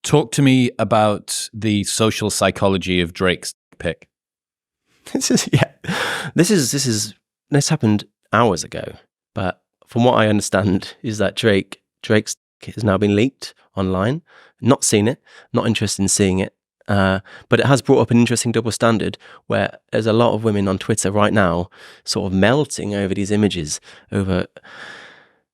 Talk to me about the social psychology of Drake's pick. This happened hours ago, but from what I understand is that Drake's has now been leaked online. Not seen it, not interested in seeing it, but it has brought up an interesting double standard where there's a lot of women on Twitter right now sort of melting over these images over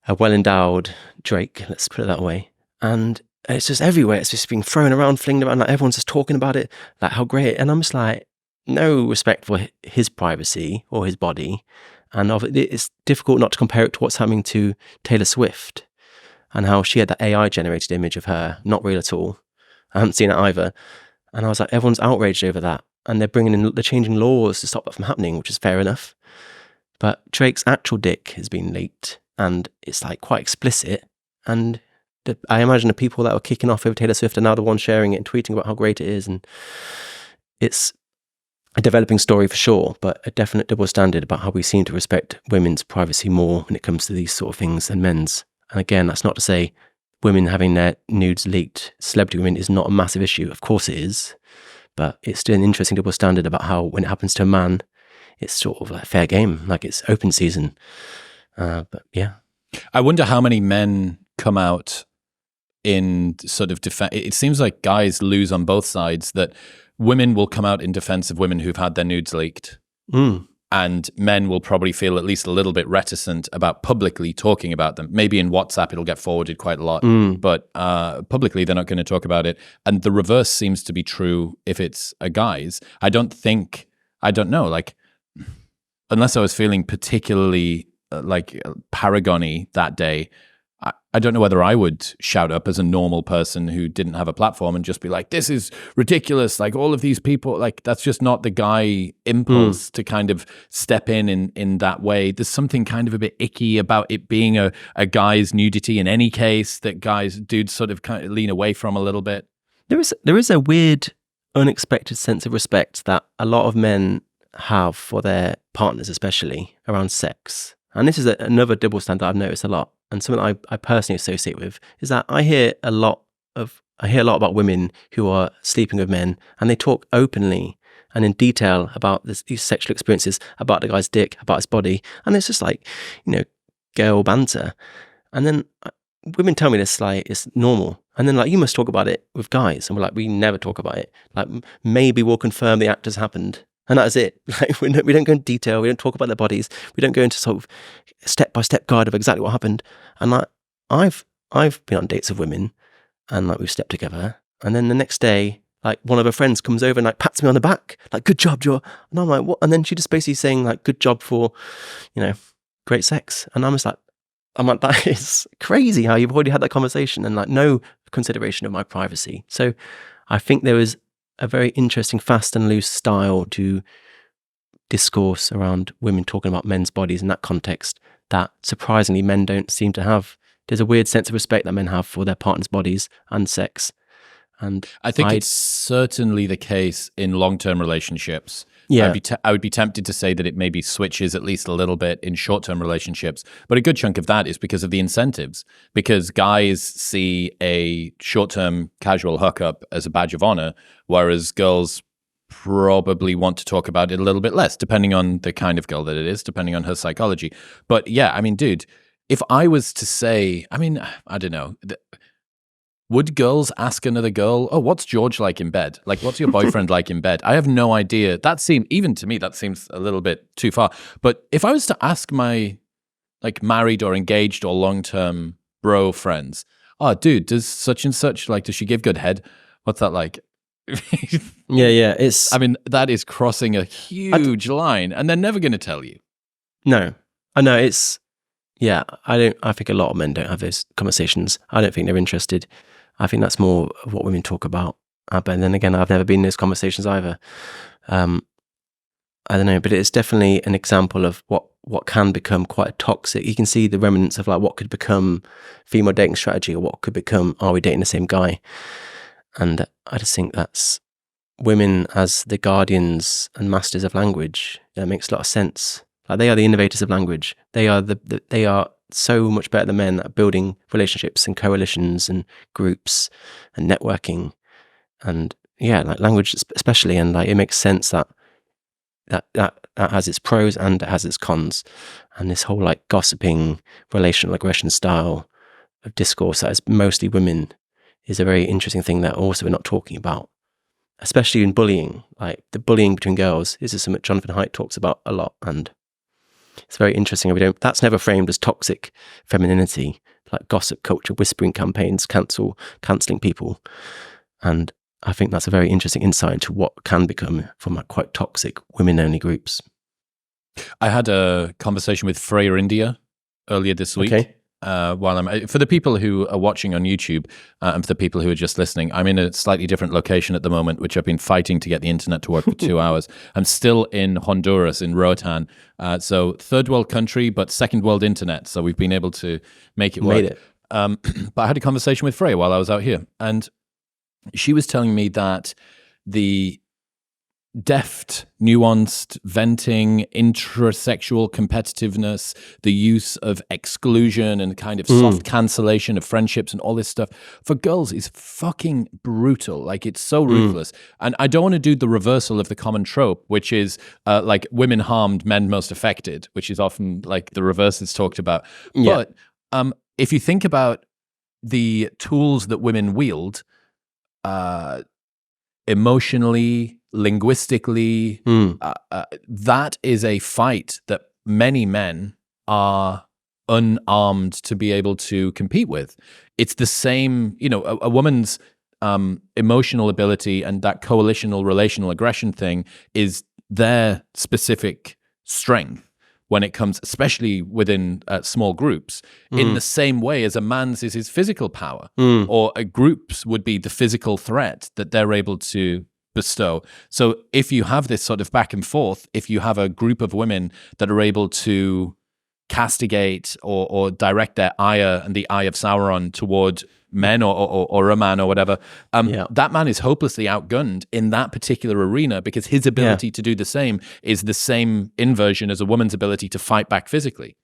a well-endowed Drake, let's put it that way, and it's just everywhere. It's just being thrown around, flinged around, like everyone's just talking about it, like how great. And I'm just like, no respect for his privacy or his body. And it's difficult not to compare it to what's happening to Taylor Swift and how she had that AI generated image of her, not real at all. I haven't seen it either. And I was like, everyone's outraged over that. And they're changing laws to stop that from happening, which is fair enough. But Drake's actual dick has been leaked and it's like quite explicit. And I imagine the people that were kicking off over Taylor Swift are now the ones sharing it and tweeting about how great it is. And it's a developing story for sure, but a definite double standard about how we seem to respect women's privacy more when it comes to these sort of things than men's. And again, that's not to say women having their nudes leaked, celebrity women, is not a massive issue. Of course it is, but it's still an interesting double standard about how when it happens to a man, it's sort of like fair game, like it's open season. But yeah. I wonder how many men come out in sort of defense. It seems like guys lose on both sides, that women will come out in defense of women who've had their nudes leaked. And men will probably feel at least a little bit reticent about publicly talking about them. Maybe in WhatsApp it'll get forwarded quite a lot, but publicly they're not going to talk about it. And the reverse seems to be true if it's a guy's. I don't know, like, unless I was feeling particularly paragony that day, I don't know whether I would shout up as a normal person who didn't have a platform and just be like, this is ridiculous. Like all of these people, like that's just not the guy impulse to kind of step in that way. There's something kind of a bit icky about it being a guy's nudity in any case that dudes sort of kind of lean away from a little bit. There is a weird, unexpected sense of respect that a lot of men have for their partners, especially around sex. And this is another double standard I've noticed a lot. And something I personally associate with is that I hear a lot about women who are sleeping with men, and they talk openly and in detail about these sexual experiences, about the guy's dick, about his body, and it's just like, girl banter. And then women tell me this, like, it's normal. And then like, you must talk about it with guys, and we're like, we never talk about it. Like, maybe we'll confirm the act has happened. And that is it. Like we don't go into detail. We don't talk about their bodies. We don't go into sort of step-by-step guide of exactly what happened. And like I've been on dates with women, and like we've slept together. And then the next day, like one of her friends comes over and like pats me on the back, like, good job, Joe. And I'm like, what? And then she just basically saying like, good job for, great sex. And I'm like, that is crazy how you've already had that conversation and like no consideration of my privacy. So I think there was a very interesting fast and loose style to discourse around women talking about men's bodies in that context that surprisingly men don't seem to have. There's a weird sense of respect that men have for their partner's bodies and sex. And I think it's certainly the case in long-term relationships. Yeah. I would be tempted to say that it maybe switches at least a little bit in short-term relationships, but a good chunk of that is because of the incentives, because guys see a short-term casual hookup as a badge of honor, whereas girls probably want to talk about it a little bit less, depending on the kind of girl that it is, depending on her psychology. But yeah, I mean, dude, if I was to say, I don't know, would girls ask another girl, oh, what's George like in bed? Like, what's your boyfriend like in bed? I have no idea. Even to me, that seems a little bit too far. But if I was to ask my like married or engaged or long-term bro friends, oh, dude, does such and such, like, does she give good head? What's that like? Yeah. That is crossing a huge line, and they're never going to tell you. No, I know I think a lot of men don't have those conversations. I don't think they're interested. I think that's more of what women talk about. But then again, I've never been in those conversations either. I don't know, but it's definitely an example of what can become quite toxic. You can see the remnants of like what could become female dating strategy, or what could become, are we dating the same guy? And I just think that's women as the guardians and masters of language. That makes a lot of sense. Like they are the innovators of language. They are so much better than men at building relationships and coalitions and groups and networking. And yeah, like language especially. And like, it makes sense that has its pros and it has its cons. And this whole like gossiping, relational aggression style of discourse that is mostly women is a very interesting thing that also we're not talking about, especially in bullying. Like the bullying between girls is something Jonathan Haidt talks about a lot, and it's very interesting. That's never framed as toxic femininity, like gossip culture, whispering campaigns, cancelling people. And I think that's a very interesting insight into what can become from like quite toxic women-only groups. I had a conversation with Freya India earlier this week. Okay. For the people who are watching on YouTube and for the people who are just listening, I'm in a slightly different location at the moment, which I've been fighting to get the internet to work for 2 hours. I'm still in Honduras, in Roatan. So third world country, but second world internet. So we've been able to make it work. Made it. But I had a conversation with Freya while I was out here. And she was telling me that the deft, nuanced venting, intrasexual competitiveness, the use of exclusion and kind of soft cancellation of friendships and all this stuff for girls is fucking brutal. Like, it's so ruthless. And I don't want to do the reversal of the common trope, which is like women harmed, men most affected, which is often like the reverse that's talked about. Yeah. But if you think about the tools that women wield, emotionally, linguistically, that is a fight that many men are unarmed to be able to compete with. It's the same, a woman's emotional ability and that coalitional relational aggression thing is their specific strength when it comes, especially within small groups, in the same way as a man's is his physical power, or a group's would be the physical threat that they're able to bestow. So if you have this sort of back and forth, if you have a group of women that are able to castigate or direct their ire and the eye of Sauron toward men or a man or whatever, that man is hopelessly outgunned in that particular arena because his ability to do the same is the same inversion as a woman's ability to fight back physically.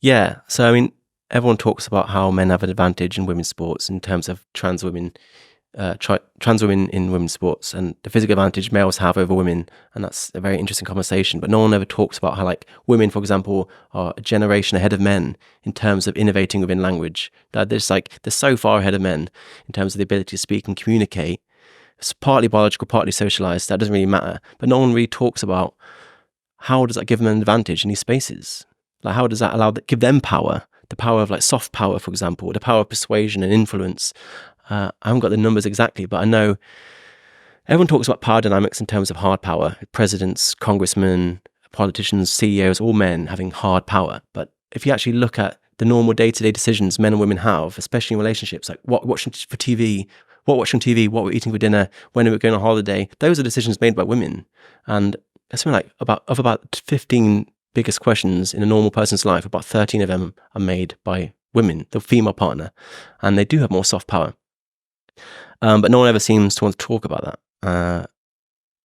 Yeah. So, I mean, everyone talks about how men have an advantage in women's sports in terms of trans women in women's sports and the physical advantage males have over women, and that's a very interesting conversation. But no one ever talks about how, like, women, for example, are a generation ahead of men in terms of innovating within language. That they're so far ahead of men in terms of the ability to speak and communicate. It's partly biological, partly socialized. That doesn't really matter. But no one really talks about how does that give them an advantage in these spaces. Like, how does that give them power? The power of like soft power, for example, the power of persuasion and influence. I haven't got the numbers exactly, but I know everyone talks about power dynamics in terms of hard power. Presidents, congressmen, politicians, CEOs, all men having hard power. But if you actually look at the normal day-to-day decisions men and women have, especially in relationships, like what watching for TV, what we're eating for dinner, when we're going on holiday, those are decisions made by women. And there's something like about 15 biggest questions in a normal person's life, about 13 of them are made by women, the female partner, and they do have more soft power. But no one ever seems to want to talk about that.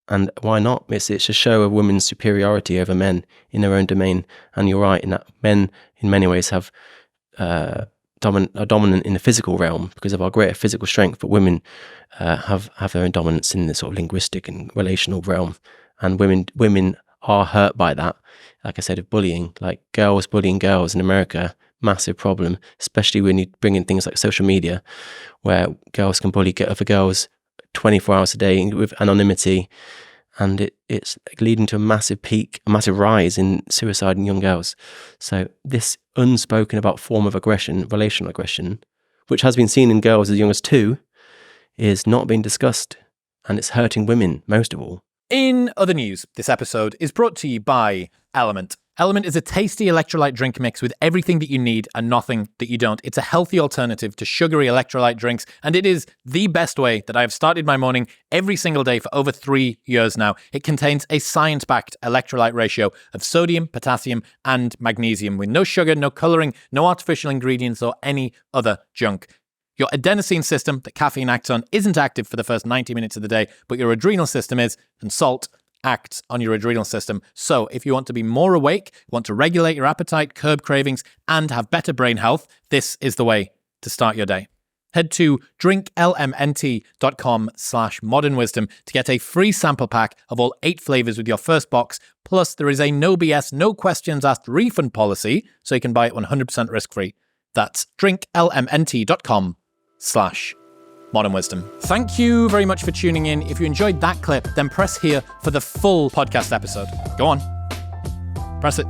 And why not? It's a show of women's superiority over men in their own domain. And you're right in that men, in many ways, are dominant in the physical realm because of our greater physical strength. But women have their own dominance in the sort of linguistic and relational realm. And women are hurt by that. Like I said, of bullying, like girls bullying girls in America. Massive problem, especially when you bring in things like social media, where girls can bully other girls 24 hours a day with anonymity, and it's leading to a massive rise in suicide in young girls. So this unspoken about form of aggression, relational aggression, which has been seen in girls as young as 2, is not being discussed, and it's hurting women most of all. In other news, this episode is brought to you by Element. Element is a tasty electrolyte drink mix with everything that you need and nothing that you don't. It's a healthy alternative to sugary electrolyte drinks, and it is the best way that I have started my morning every single day for over 3 years now. It contains a science-backed electrolyte ratio of sodium, potassium, and magnesium with no sugar, no coloring, no artificial ingredients, or any other junk. Your adenosine system that caffeine acts on isn't active for the first 90 minutes of the day, but your adrenal system is, and salt acts on your adrenal system. So if you want to be more awake, want to regulate your appetite, curb cravings, and have better brain health, this is the way to start your day. Head to drinklmnt.com/modernwisdom to get a free sample pack of all 8 flavors with your first box. Plus, there is a no BS, no questions asked refund policy, so you can buy it 100% risk-free. That's drinklmnt.com/modernwisdom. Thank you very much for tuning in. If you enjoyed that clip, then press here for the full podcast episode. Go on. Press it.